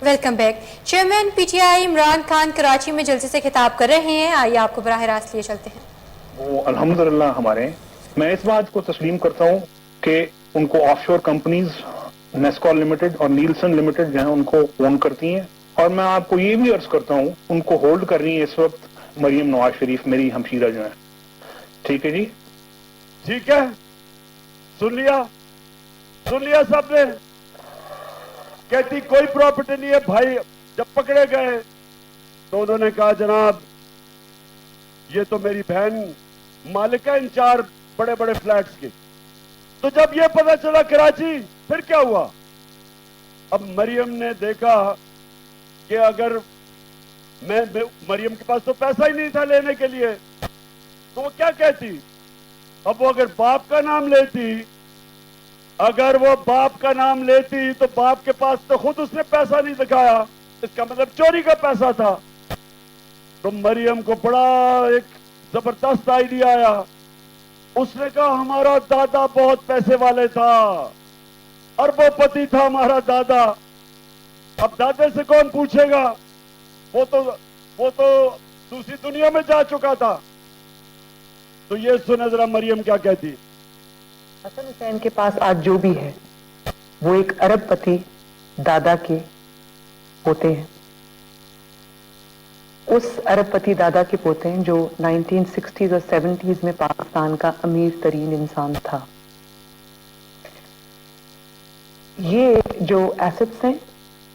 Welcome back. Chairman P T I Imran Khan Karachi میں جلسے سے خطاب کر رہے ہیں. آئیے آپ کو براہ راست لیے چلتے ہیں. وہ الحمدللہ ہمارے میں اس بات کو تسلیم کرتا ہوں کہ ان کو آف شور کمپنیز نیسکال لمیٹڈ اور نیلسن لمیٹڈ جو ہیں ان کو اون کرتی ہیں، اور میں آپ کو یہ بھی عرض کرتا ہوں ان کو ہولڈ کر رہی ہیں اس وقت مریم نواز شریف، میری ہمشیرہ جو ہیں. ٹھیک ہے جی، ٹھیک ہے، سن لیا سب نے. کہتی کوئی پراپرٹی نہیں ہے. بھائی جب پکڑے گئے تو انہوں نے کہا جناب یہ تو میری بہن مالک ہے ان 4 بڑے بڑے فلیٹس کی. تو جب یہ پتہ چلا کراچی، پھر کیا ہوا؟ اب مریم نے دیکھا کہ اگر مریم کے پاس تو پیسہ ہی نہیں تھا لینے کے لیے، تو وہ کیا کہتی؟ اب وہ اگر باپ کا نام لیتی تو باپ کے پاس تو خود اس نے پیسہ نہیں دکھایا، اس کا مطلب چوری کا پیسہ تھا. تو مریم کو بڑا ایک زبردست آئیڈیا آیا. اس نے کہا ہمارا دادا بہت پیسے والے تھا، اربوں پتی تھا ہمارا دادا. اب دادے سے کون پوچھے گا؟ وہ تو دوسری دنیا میں جا چکا تھا. تو یہ سنے ذرا مریم کیا کہتی. حسن حسین کے پاس آج جو بھی ہے وہ ایک ارب پتی دادا کے پوتے ہیں. اس ارب پتی دادا کے پوتے ہیں جو 1960s اور 70s میں پاکستان کا امیر ترین انسان تھا. یہ جو ایسٹس ہیں،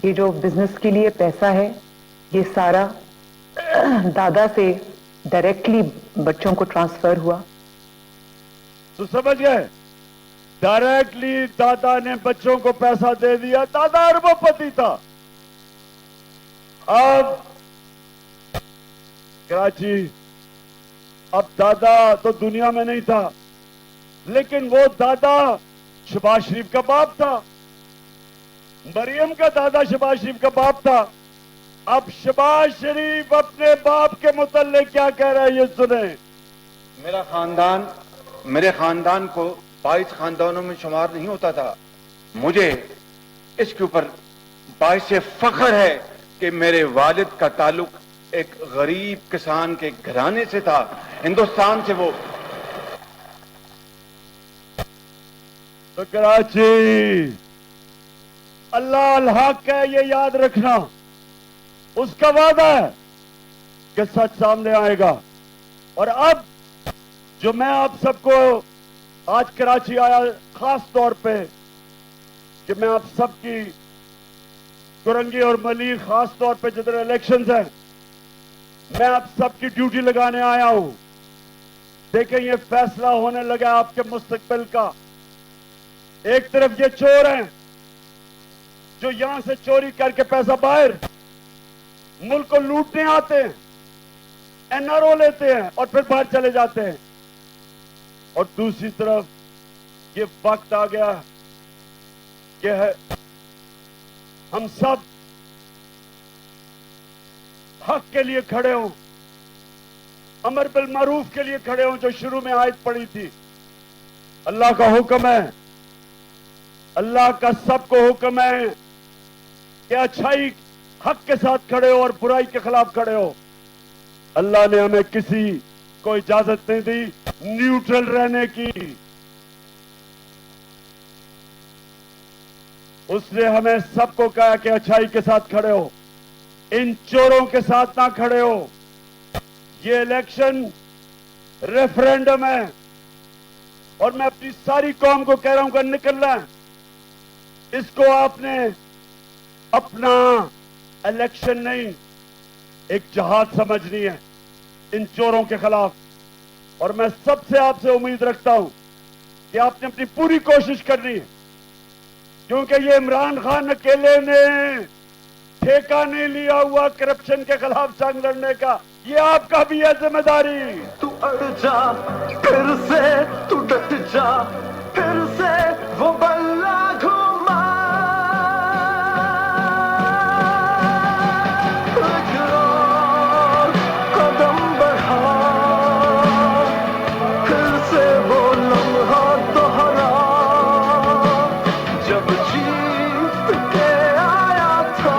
یہ جو بزنس کے لیے پیسہ ہے، یہ سارا دادا سے ڈائریکٹلی بچوں کو ٹرانسفر ہوا. تو سمجھ گئے، ڈائریکٹلی دادا نے بچوں کو پیسہ دے دیا. دادا اربوں پتی تھا. اب کراچی، اب دادا تو دنیا میں نہیں تھا، لیکن وہ دادا شہباز شریف کا باپ تھا. مریم کا دادا شہباز شریف کا باپ تھا. اب شہباز شریف اپنے باپ کے متعلق کیا کہہ رہے ہیں یہ سنیں. میرے خاندان کو 22 خاندانوں میں شمار نہیں ہوتا تھا. مجھے اس کے اوپر باعث فخر ہے کہ میرے والد کا تعلق ایک غریب کسان کے گھرانے سے تھا. ہندوستان سے وہ تو کراچی اللہ الحق ہے، یہ یاد رکھنا. اس کا وعدہ ہے کہ سچ سامنے آئے گا. اور اب جو میں آپ سب کو آج کراچی آیا خاص طور پہ کہ میں آپ سب کی کرنگی اور ملی، خاص طور پہ جدھر الیکشنز ہیں، میں آپ سب کی ڈیوٹی لگانے آیا ہوں. دیکھیں یہ فیصلہ ہونے لگا آپ کے مستقبل کا. ایک طرف یہ چور ہیں جو یہاں سے چوری کر کے پیسہ باہر ملک کو لوٹنے آتے ہیں، این آر او لیتے ہیں اور پھر باہر چلے جاتے ہیں. اور دوسری طرف یہ وقت آ گیا کہ ہم سب حق کے لیے کھڑے ہوں، امر بالمعروف کے لیے کھڑے ہوں، جو شروع میں آیت پڑی تھی. اللہ کا حکم ہے، اللہ کا سب کو حکم ہے کہ اچھائی حق کے ساتھ کھڑے ہو اور برائی کے خلاف کھڑے ہو. اللہ نے ہمیں کسی کو اجازت نہیں دی نیوٹرل رہنے کی. اس نے ہمیں سب کو کہا کہ اچھائی کے ساتھ کھڑے ہو، ان چوروں کے ساتھ نہ کھڑے ہو. یہ الیکشن ریفرینڈم ہے اور میں اپنی ساری قوم کو کہہ رہا ہوں کہ نکلنا ہے. اس کو آپ نے اپنا الیکشن نہیں، ایک جہاد سمجھنی ہے ان چوروں کے خلاف. اور میں سب سے آپ سے امید رکھتا ہوں کہ آپ نے اپنی پوری کوشش کرنی ہے، کیونکہ یہ عمران خان اکیلے نے ٹھیکہ نہیں لیا ہوا کرپشن کے خلاف جنگ لڑنے کا، یہ آپ کا بھی ہے ذمہ داری. تو اڑ جا پھر سے، تو ڈٹ جا پھر سے، وہ بلّا گھما قدم بڑھا، پھر سے وہ لمحہ دوہرا جب جیت کے آیا تھا